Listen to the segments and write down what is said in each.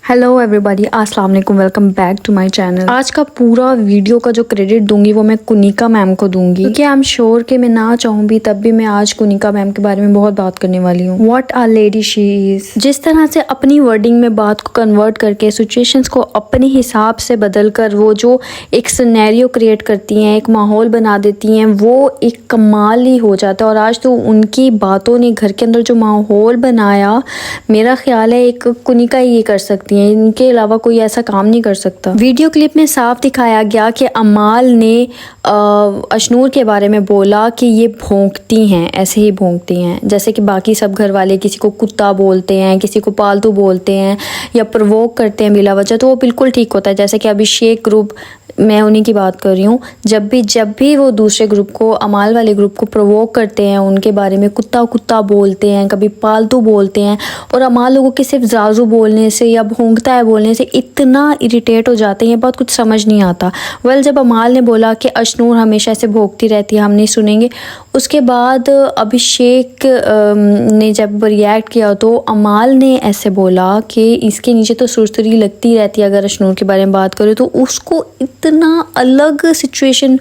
Hello everybody, अस्सलाम वालेकुम, welcome back to my channel. आज का पूरा वीडियो का जो क्रेडिट दूंगी वो मैं कुनिका मैम को दूंगी, क्योंकि आई एम श्योर कि मैं ना चाहूँ भी तब भी मैं आज कुनिका मैम के बारे में बहुत बात करने वाली हूँ। What a lady she is. जिस तरह से अपनी वर्डिंग में बात को कन्वर्ट करके सिचुएशंस को अपने हिसाब से बदल कर वो जो एक सिनेरियो क्रिएट करती हैं, एक माहौल बना देती हैं, वो एक कमाल ही हो जाता है। और आज तो उनकी बातों ने घर के अंदर जो माहौल बनाया, मेरा ख्याल है एक कुनिका ही ये कर सकती है, इनके अलावा कोई ऐसा काम नहीं कर सकता। वीडियो क्लिप में साफ दिखाया गया कि अमाल ने अशनूर के बारे में बोला कि ये भौंकती हैं, ऐसे ही भौंकती हैं जैसे कि बाकी सब घर वाले किसी को कुत्ता बोलते हैं, किसी को पालतू बोलते हैं या प्रवोक करते हैं बिला वजह, तो वो बिल्कुल ठीक होता है। जैसे कि अभिषेक ग्रुप, मैं उन्हीं की बात कर रही हूँ, जब भी वो दूसरे ग्रुप को, अमाल वाले ग्रुप को प्रवोक करते हैं, उनके बारे में कुत्ता कुत्ता बोलते हैं, कभी पालतू बोलते हैं, और अमाल लोगों के सिर्फ जाजू बोलने से या भौंकता है बोलने से इतना इरिटेट हो जाते हैं, ये बहुत कुछ समझ नहीं आता। जब अमाल ने बोला कि अशनूर हमेशा ऐसे भौंकती रहती है, हम नहीं सुनेंगे, उसके बाद अभिषेक ने जब रिएक्ट किया तो अमाल ने ऐसे बोला कि इसके नीचे तो सुरसुरी लगती रहती है, अगर अशनूर के बारे में बात करें तो। उसको इतना अलग सिचुएशन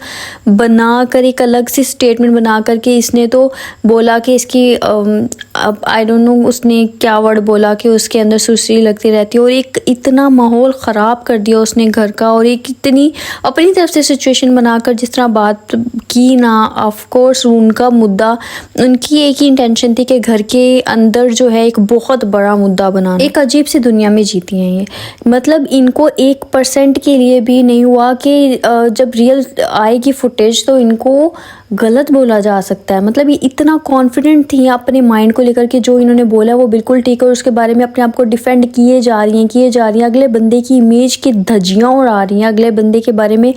बनाकर, एक अलग सी स्टेटमेंट बना कर के इसने तो बोला कि इसकी आई डोंट नो उसने क्या वर्ड बोला कि उसके अंदर सुरसुरी लगती रहती है, और एक इतना माहौल ख़राब कर दिया उसने घर का, और एक इतनी अपनी तरफ से सिचुएशन बनाकर जिस तरह बात की ना। ऑफ कोर्स उनका मुद्दा, उनकी एक ही इंटेंशन थी कि घर के अंदर जो है एक बहुत बड़ा मुद्दा बनाना। एक अजीब सी दुनिया में जीती हैं ये, मतलब इनको 1% के लिए भी नहीं हुआ कि जब रियल आएगी फुटेज तो इनको गलत बोला जा सकता है। मतलब ये इतना कॉन्फिडेंट थी अपने माइंड को लेकर के जो इन्होंने बोला वो बिल्कुल ठीक है, और उसके बारे में अपने आप को डिफेंड किए जा रही हैं, अगले बंदे की इमेज की धज्जियां उड़ा रही हैं, अगले बंदे के बारे में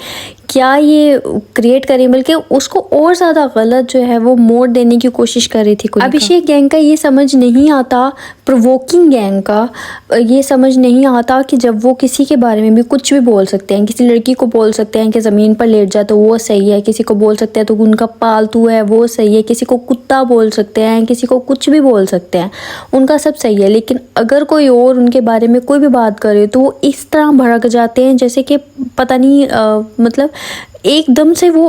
क्या ये क्रिएट करें, बल्कि उसको और ज़्यादा गलत जो है वो मोड़ देने की कोशिश कर रही थी। अभिषेक गैंग का ये समझ नहीं आता, प्रोवोकिंग गैंग का ये समझ नहीं आता कि जब वो किसी के बारे में भी कुछ भी बोल सकते हैं, किसी लड़की को बोल सकते हैं कि ज़मीन पर लेट जाए तो वो सही है, किसी को बोल सकते हैं तो उनका पालतू है वो सही है, किसी को कुत्ता बोल सकते हैं, किसी को कुछ भी बोल सकते हैं, उनका सब सही है। लेकिन अगर कोई और उनके बारे में कोई भी बात करे तो वो इस तरह भड़क जाते हैं जैसे कि पता नहीं, मतलब एकदम से वो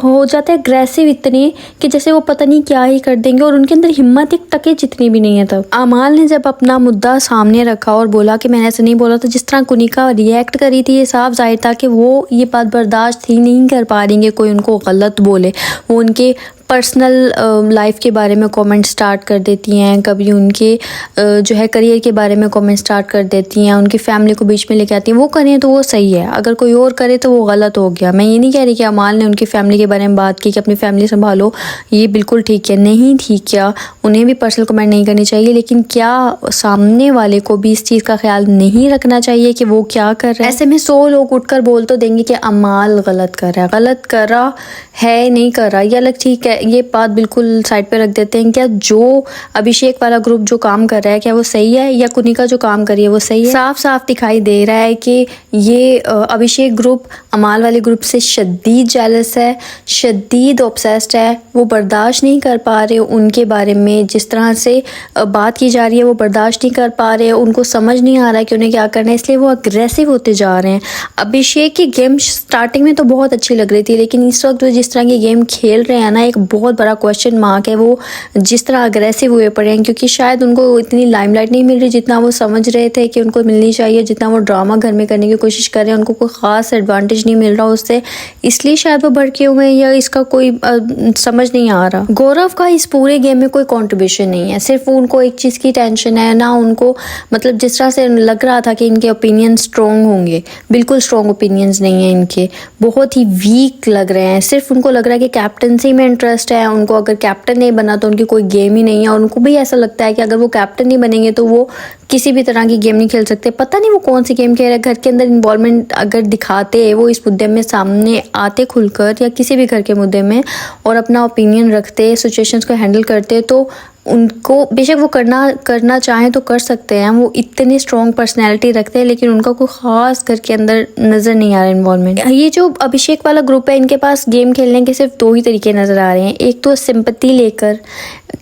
हो जाता है अग्रेसिव इतने कि जैसे वो पता नहीं क्या ही कर देंगे, और उनके अंदर हिम्मत एक टके जितनी भी नहीं है। तब अमाल ने जब अपना मुद्दा सामने रखा और बोला कि मैंने ऐसा नहीं बोला, तो जिस तरह कुनिका रिएक्ट करी थी ये साफ जाहिर था कि वो ये बात बर्दाश्त ही नहीं कर पा रही कि कोई उनको गलत बोले। वो उनके पर्सनल लाइफ के बारे में कमेंट स्टार्ट कर देती हैं, कभी उनके जो है करियर के बारे में कमेंट स्टार्ट कर देती हैं, उनकी फैमिली को बीच में लेके आती हैं। वो करें तो वो सही है, अगर कोई और करे तो वो गलत हो गया। मैं ये नहीं कह रही कि अमाल ने उनकी फैमिली के बारे में बात की कि अपनी फैमिली संभालो, ये बिल्कुल ठीक है, नहीं ठीक किया, उन्हें भी पर्सनल कमेंट नहीं करनी चाहिए, लेकिन क्या सामने वाले को भी इस चीज़ का ख्याल नहीं रखना चाहिए कि वो क्या कर रहा है। ऐसे में 100 लोग उठकर बोल तो देंगे कि अमाल गलत कर रहा है, गलत कर रहा है, नहीं कर रहा, ये अलग ठीक है, ये बात बिल्कुल साइड पे रख देते हैं। क्या जो अभिषेक वाला ग्रुप जो काम कर रहा है क्या वो सही है, या कुनिका जो काम कर रही है वो सही है? साफ साफ दिखाई दे रहा है कि ये अभिषेक ग्रुप अमाल वाले ग्रुप से शदीद जेलस है, शदीद ऑब्सेस्ड है, वो बर्दाश्त नहीं कर पा रहे उनके बारे में जिस तरह से बात की जा रही है, वो बर्दाश्त नहीं कर पा रहे, उनको समझ नहीं आ रहा है कि उन्हें क्या करना है, इसलिए वो अग्रेसिव होते जा रहे हैं। अभिषेक की गेम स्टार्टिंग में तो बहुत अच्छी लग रही थी, लेकिन इस वक्त जिस तरह की गेम खेल रहे हैं ना, एक बहुत बड़ा क्वेश्चन मार्क है वो जिस तरह अग्रेसिव हुए पड़े हैं, क्योंकि शायद उनको इतनी लाइमलाइट नहीं मिल रही जितना वो समझ रहे थे कि उनको मिलनी चाहिए, जितना वो ड्रामा घर में करने की कोशिश कर रहे हैं, उनको कोई ख़ास एडवांटेज नहीं मिल रहा उससे, इसलिए शायद वो भड़के हुए हैं, या इसका कोई समझ नहीं आ रहा। गौरव का इस पूरे गेम में कोई कॉन्ट्रीब्यूशन नहीं है, सिर्फ उनको एक चीज़ की टेंशन है ना, उनको मतलब जिस तरह से लग रहा था कि इनके ओपिनियन स्ट्रॉन्ग होंगे, बिल्कुल स्ट्रॉन्ग ओपिनियंस नहीं है इनके, बहुत ही वीक लग रहे हैं। सिर्फ उनको लग रहा है कि कैप्टनसी में इंटरेस्ट है, उनको अगर कैप्टन नहीं बना तो उनकी कोई गेम ही नहीं है, और उनको भी ऐसा लगता है कि अगर वो कैप्टन नहीं बनेंगे तो वो किसी भी तरह की गेम नहीं खेल सकते। पता नहीं वो कौन सी गेम खेल रहे हैं। घर के अंदर इन्वॉल्वमेंट अगर दिखाते, वो इस मुद्दे में सामने आते खुलकर, या किसी भी घर के मुद्दे में, और अपना ओपिनियन रखते, सिचुएशंस को हैंडल करते, तो उनको बेशक वो करना चाहें तो कर सकते हैं, वो इतनी स्ट्रॉन्ग पर्सनैलिटी रखते हैं, लेकिन उनका कोई ख़ास घर के अंदर नज़र नहीं आ रहा इन्वॉल्वमेंट। ये जो अभिषेक वाला ग्रुप है, इनके पास गेम खेलने के सिर्फ 2 ही तरीके नज़र आ रहे हैं। एक तो सिंपैथी लेकर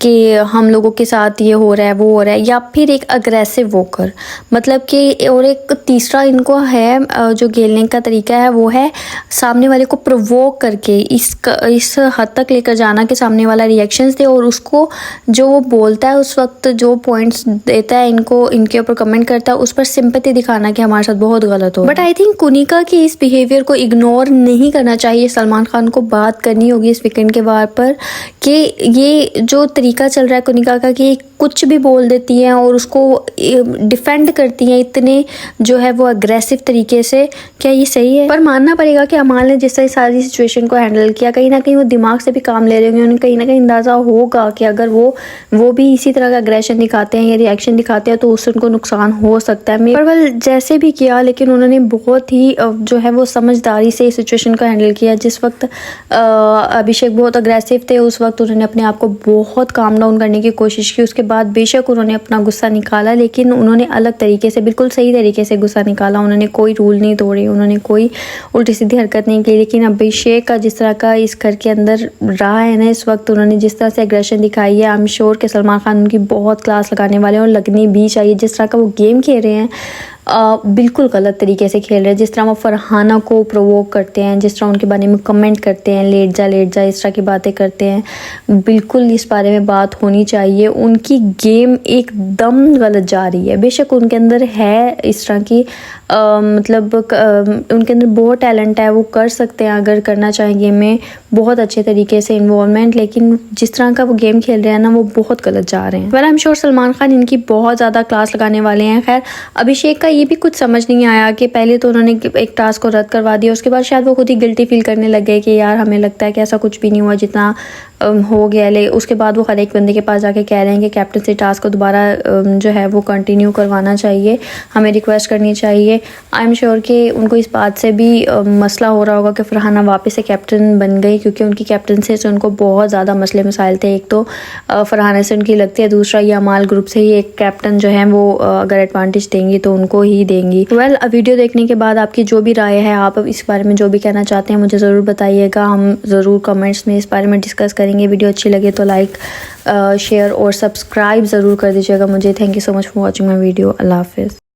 कि हम लोगों के साथ ये हो रहा है वो हो रहा है, या फिर एक अग्रेसिव होकर, मतलब कि, और एक तीसरा इनको है जो खेलने का तरीका है वो है सामने वाले को प्रोवोक करके इस हद तक लेकर जाना कि सामने वाला रिएक्शंस दे और उसको जो वो बोलता है उस वक्त जो पॉइंट्स देता है इनको, इनके ऊपर कमेंट करता है, उस पर सिंपैथी दिखाना कि हमारे साथ बहुत गलत हो। बट आई थिंक कुनिका की इस बिहेवियर को इग्नोर नहीं करना चाहिए। सलमान खान को बात करनी होगी इस वीकेंड के वार पर कि ये जो तरीका चल रहा है कुनिका का कि कुछ भी बोल देती हैं और उसको डिफेंड करती हैं इतने जो है वो अग्रेसिव तरीके से, क्या ये सही है? पर मानना पड़ेगा कि अमाल ने जिस तरह सारी सिचुएशन को हैंडल किया, कहीं ना कहीं वो दिमाग से भी काम ले रहे होंगे, उन्हें कहीं ना कहीं अंदाज़ा होगा कि अगर वो भी इसी तरह का अग्रेशन दिखाते हैं या रिएक्शन दिखाते हैं तो उससे उनको नुकसान हो सकता है। पर वह जैसे भी किया, लेकिन उन्होंने बहुत ही जो है वो समझदारी से इस सिचुएशन को हैंडल किया। जिस वक्त अभिषेक बहुत अग्रेसिव थे उस वक्त उन्होंने अपने आप को बहुत काम डाउन करने की कोशिश की। उसके बाद बेशक उन्होंने अपना गुस्सा निकाला, लेकिन उन्होंने अलग तरीके से, बिल्कुल सही तरीके से गुस्सा निकाला। उन्होंने कोई रूल नहीं तोड़े, उन्होंने कोई उल्टी सीधी हरकत नहीं की। लेकिन अभिषेक का जिस तरह का इस घर के अंदर रहा है ना इस वक्त, उन्होंने जिस तरह से एग्रेशन दिखाई है, आई एम श्योर कि सलमान खान उनकी बहुत क्लास लगाने वाले हैं और लगनी भी चाहिए। जिस तरह का वो गेम खेल रहे हैं बिल्कुल गलत तरीके से खेल रहे हैं। जिस तरह वो फरहाना को प्रोवोक करते हैं, जिस तरह उनके बारे में कमेंट करते हैं, लेट जा इस तरह की बातें करते हैं, बिल्कुल इस बारे में बात होनी चाहिए। उनकी गेम एकदम गलत जा रही है। बेशक उनके अंदर है इस तरह की मतलब उनके अंदर बहुत टैलेंट है, वो कर सकते हैं अगर करना चाहें गेम में बहुत अच्छे तरीके से इन्वॉल्वमेंट, लेकिन जिस तरह का वो गेम खेल रहे हैं ना वो बहुत गलत जा रहे हैं। Well I am sure Salman Khan इनकी बहुत ज़्यादा क्लास लगाने वाले हैं। खैर अभिषेक का ये भी कुछ समझ नहीं आया कि पहले तो उन्होंने एक टास्क को रद्द करवा दिया, उसके बाद शायद वो खुद ही गिल्टी फील करने लग गए कि यार हमें लगता है कि ऐसा कुछ भी नहीं हुआ जितना हो गया। ले उसके बाद वो हर एक बंदे के पास जाके कह रहे हैं कि कैप्टन से टास्क को दोबारा जो है वो कंटिन्यू करवाना चाहिए, हमें रिक्वेस्ट करनी चाहिए। आई एम श्योर कि उनको इस बात से भी मसला हो रहा होगा कि फरहाना वापस से कैप्टन बन गई, क्योंकि उनकी कैप्टनसी से उनको बहुत ज़्यादा मसले मसाइल थे। एक तो फरहाना से उनकी लगती है, दूसरा ये अमाल ग्रुप से ही एक कैप्टन जो है वो अगर एडवांटेज देंगी तो उनको ही देंगी। वेल वीडियो देखने के बाद आपकी जो भी राय है, आप इस बारे में जो भी कहना चाहते हैं मुझे ज़रूर बताइएगा। हम ज़रूर कमेंट्स में इस बारे में डिस्कस करेंगे। वीडियो अच्छी लगे तो लाइक शेयर और सब्सक्राइब ज़रूर कर दीजिएगा मुझे। Thank you so much for watching my video. अल्लाह हाफिज़।